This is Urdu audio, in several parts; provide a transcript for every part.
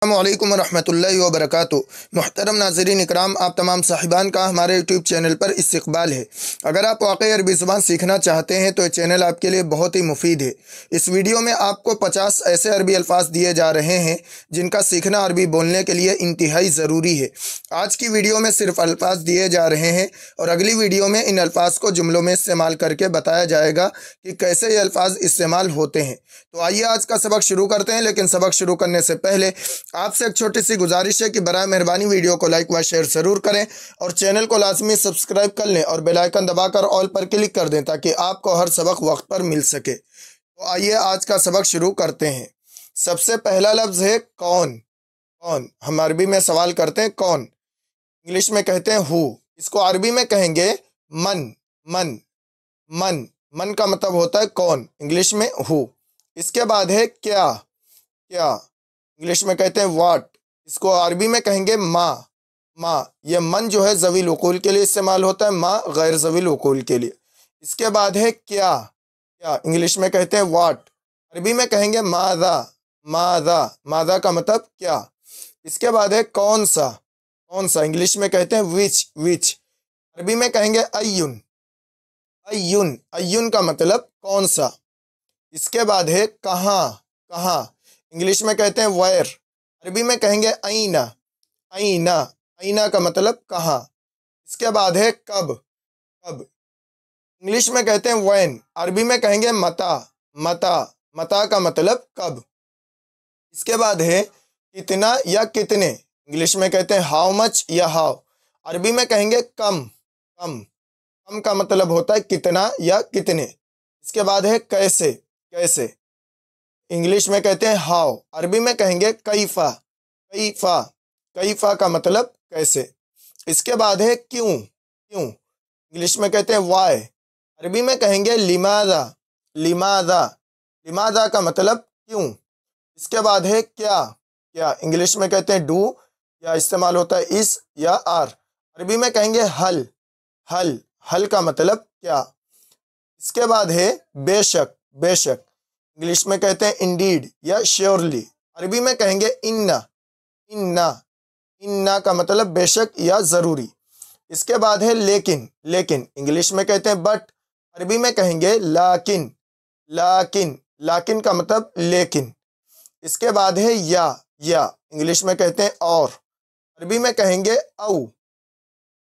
السلام علیکم ورحمۃ اللہ وبرکاتہ۔ محترم ناظرین اکرام، آپ تمام صاحبان کا ہمارے یوٹیوب چینل پر استقبال ہے۔ اگر آپ واقعی عربی زبان سیکھنا چاہتے ہیں تو یہ چینل آپ کے لیے بہت ہی مفید ہے۔ اس ویڈیو میں آپ کو 50 ایسے عربی الفاظ دیے جا رہے ہیں جن کا سیکھنا عربی بولنے کے لیے انتہائی ضروری ہے۔ آج کی ویڈیو میں صرف الفاظ دیے جا رہے ہیں اور اگلی ویڈیو میں ان الفاظ کو جملوں میں استعمال کر کے بتایا جائے گا کہ کیسے یہ الفاظ استعمال ہوتے ہیں۔ تو آئیے آج کا سبق شروع کرتے ہیں، لیکن سبق شروع کرنے سے پہلے آپ سے ایک چھوٹی سی گزارش ہے کہ برائے مہربانی ویڈیو کو لائک و شیئر ضرور کریں اور چینل کو لازمی سبسکرائب کر لیں اور بیل آئیکن دبا کر آل پر کلک کر دیں تاکہ آپ کو ہر سبق وقت پر مل سکے۔ تو آئیے آج کا سبق شروع کرتے ہیں۔ سب سے پہلا لفظ ہے کون۔ کون ہم عربی میں سوال کرتے ہیں کون، انگلش میں کہتے ہیں ہو، اس کو عربی میں کہیں گے من۔ من من من کا مطلب ہوتا ہے کون، انگلش میں ہو۔ اس کے بعد ہے کیا۔ کیا انگلش میں کہتے ہیں واٹ، اس کو عربی میں کہیں گے ما۔ ما یہ من جو ہے ذوی العقول کے لیے استعمال ہوتا ہے، ما غیر ذوی العقول کے لیے۔ اس کے بعد ہے کیا۔ کیا انگلش میں کہتے ہیں واٹ، عربی میں کہیں گے ماذا۔ ماذا ماذا کا مطلب کیا۔ اس کے بعد ہے کون سا۔ کون سا انگلش میں کہتے ہیں وچ۔ وچ عربی میں کہیں گے ایون۔ ایون ایون کا مطلب کون سا۔ اس کے بعد ہے کہاں۔ کہاں انگلش میں کہتے ہیں ویئر، عربی میں کہیں گے اینا۔ اینا اینا کا مطلب کہاں۔ اس کے بعد ہے کب۔ کب انگلش میں کہتے ہیں وین، عربی میں کہیں گے متا۔ متا متا کا مطلب کب۔ اس کے بعد ہے کتنا یا کتنے، انگلش میں کہتے ہیں ہاؤ مچ یا ہاؤ، عربی میں کہیں گے کم۔ کم کم کا مطلب ہوتا ہے کتنا یا کتنے۔ اس کے بعد ہے کیسے۔ کیسے انگلش میں کہتے ہیں ہاؤ، عربی میں کہیں گے کیفا۔ کیفا کیفا کا مطلب کیسے۔ اس کے بعد ہے کیوں۔ کیوں انگلش میں کہتے ہیں وائی، عربی میں کہیں گے لماذا۔ لماذا لماذا کا مطلب کیوں۔ اس کے بعد ہے کیا۔ کیا انگلش میں کہتے ہیں ڈو، یا استعمال ہوتا ہے اس یا آر، عربی میں کہیں گے حل۔ حل حل کا مطلب کیا۔ اس کے بعد ہے بے شک۔ بے شک انگلش میں کہتے ہیں انڈیڈ یا شیورلی، عربی میں کہیں گے انا۔ انا انا کا مطلب بے شک یا ضروری۔ اس کے بعد ہے لیکن۔ لیکن انگلش میں کہتے ہیں بٹ، عربی میں کہیں گے لاکن۔ لاکن لاکن کا مطلب لیکن۔ اس کے بعد ہے یا۔ یا انگلش میں کہتے ہیں اور، عربی میں کہیں گے او۔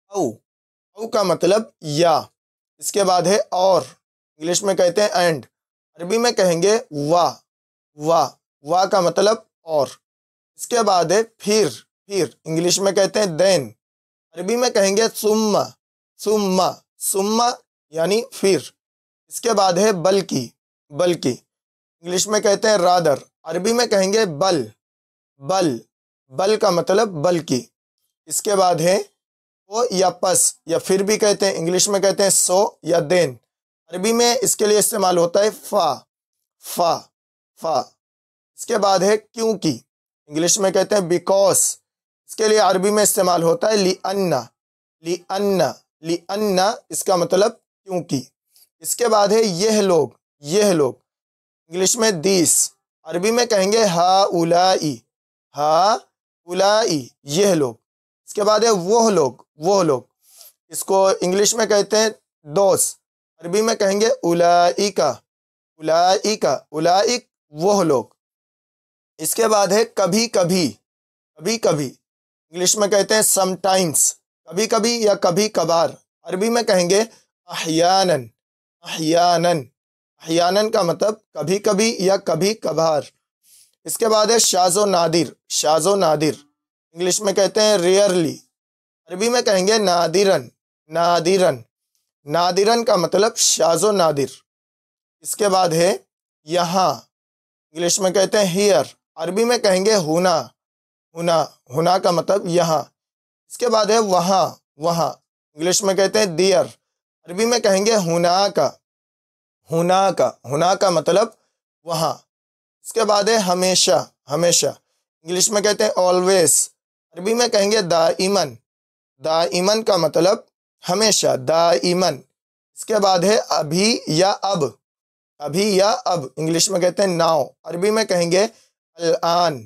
او او کا مطلب یا۔ اس کے بعد ہے اور، انگلش میں کہتے ہیں اینڈ، عربی میں کہیں گے وا۔ وا وا کا مطلب اور۔ اس کے بعد ہے پھر۔ پھر انگلش میں کہتے ہیں دین، عربی میں کہیں گے ثم۔ ثم ثم یعنی پھر۔ اس کے بعد ہے بلکہ۔ بلکہ انگلش میں کہتے ہیں رادر، عربی میں کہیں گے بل۔ بل بل کا مطلب بلکہ۔ اس کے بعد ہے او یا پس، یا پھر بھی کہتے ہیں، انگلش میں کہتے ہیں سو یا دین، عربی میں اس کے لیے استعمال ہوتا ہے فا۔ فا فا اس کے بعد ہے کیونکہ، انگلش میں کہتے ہیں بیکوز، اس کے لیے عربی میں استعمال ہوتا ہے لِأَنَّ۔ لِأَنَّ لِأَنَّ اس کا مطلب کیونکہ۔ اس کے بعد ہے یہ لوگ۔ یہ لوگ انگلش میں دیس، عربی میں کہیں گے ہَؤُلَاءِ۔ ہَؤُلَاءِ یہ لوگ۔ اس کے بعد ہے وہ لوگ۔ وہ لوگ اس کو انگلش میں کہتے ہیں دوس، عربی میں کہیں گے اولائکا۔ اولائکا اولائک وہ لوگ۔ اس کے بعد ہے کبھی کبھی۔ کبھی کبھی انگلش میں کہتے ہیں سم ٹائمز، کبھی کبھی یا کبھی کبھار، عربی میں کہیں گے احیاناً۔ احیاناً احیاناً کا مطلب کبھی کبھی یا کبھی کبھار۔ اس کے بعد ہے شاذ و نادر۔ شاذ و نادر انگلش میں کہتے ہیں ریئرلی، عربی میں کہیں گے نادراً۔ نادراً نادراً کا مطلب شاذ و نادر۔ اس کے بعد ہے یہاں، انگلش میں کہتے ہیں ہیئر، عربی میں کہیں گے ہونا۔ ہونا ہونا کا مطلب یہاں۔ اس کے بعد ہے وہاں۔ وہاں انگلش میں کہتے ہیں دیئر، عربی میں کہیں گے ہونا کا۔ ہونا کا ہونا کا مطلب وہاں۔ اس کے بعد ہے ہمیشہ۔ ہمیشہ انگلش میں کہتے ہیں آلویز، عربی میں کہیں گے دائماً۔ دائماً کا مطلب ہمیشہ، دائماً۔ اس کے بعد ہے ابھی یا اب۔ ابھی یا اب انگلش میں کہتے ہیں ناؤ، عربی میں کہیں گے الآن۔